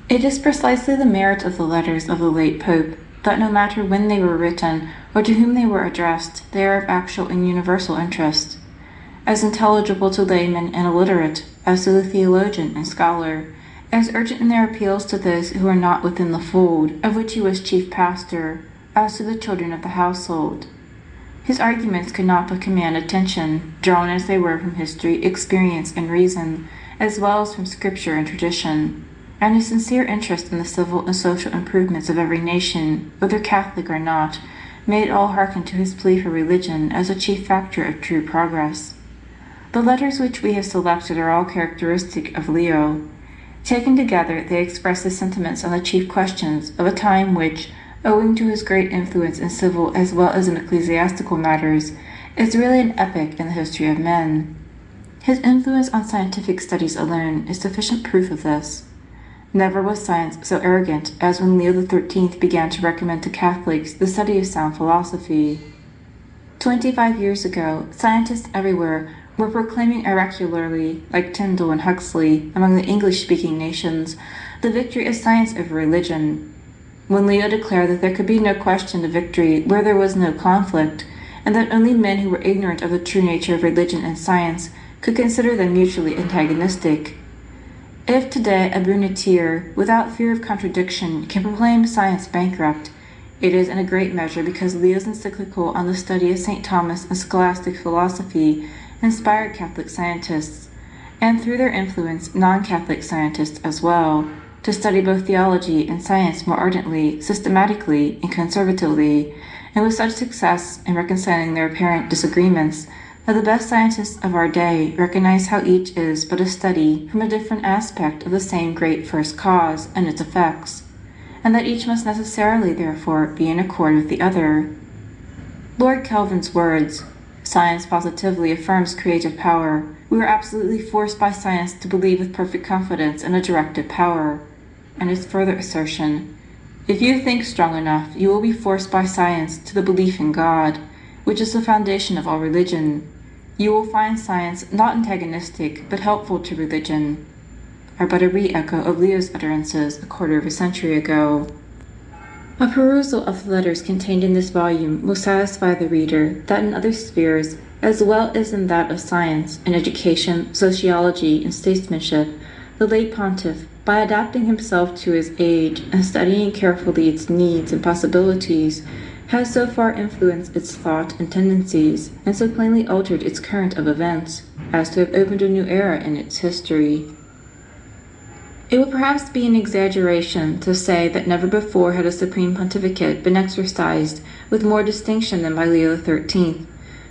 It is precisely the merit of the letters of the late Pope that no matter when they were written or to whom they were addressed, they are of actual and universal interest, as intelligible to layman and illiterate as to the theologian and scholar, as urgent in their appeals to those who are not within the fold, of which he was chief pastor, as to the children of the household. His arguments could not but command attention, drawn as they were from history, experience, and reason, as well as from scripture and tradition, and his sincere interest in the civil and social improvements of every nation, whether Catholic or not, made all hearken to his plea for religion as a chief factor of true progress. The letters which we have selected are all characteristic of Leo. Taken together, they express his sentiments on the chief questions of a time which, owing to his great influence in civil as well as in ecclesiastical matters, is really an epoch in the history of men. His influence on scientific studies alone is sufficient proof of this. Never was science so arrogant as when Leo XIII began to recommend to Catholics the study of sound philosophy. 25 years ago, scientists everywhere were proclaiming oracularly, like Tyndall and Huxley, among the English-speaking nations, the victory of science over religion. When Leo declared that there could be no question of victory where there was no conflict, and that only men who were ignorant of the true nature of religion and science could consider them mutually antagonistic. If today a brunetier, without fear of contradiction, can proclaim science bankrupt, it is in a great measure because Leo's encyclical on the study of St. Thomas and scholastic philosophy inspired Catholic scientists, and through their influence non-Catholic scientists as well, to study both theology and science more ardently, systematically, and conservatively, and with such success in reconciling their apparent disagreements that the best scientists of our day recognize how each is but a study from a different aspect of the same great first cause and its effects, and that each must necessarily, therefore, be in accord with the other. Lord Kelvin's words, "Science positively affirms creative power. We are absolutely forced by science to believe with perfect confidence in a directive power," and his further assertion, "If you think strong enough, you will be forced by science to the belief in God, which is the foundation of all religion. You will find science not antagonistic, but helpful to religion," are but a re-echo of Leo's utterances a quarter of a century ago. A perusal of the letters contained in this volume will satisfy the reader that in other spheres, as well as in that of science, in education, sociology, and statesmanship, the late pontiff, by adapting himself to his age and studying carefully its needs and possibilities, has so far influenced its thought and tendencies, and so plainly altered its current of events, as to have opened a new era in its history. It would perhaps be an exaggeration to say that never before had a supreme pontificate been exercised with more distinction than by Leo XIII,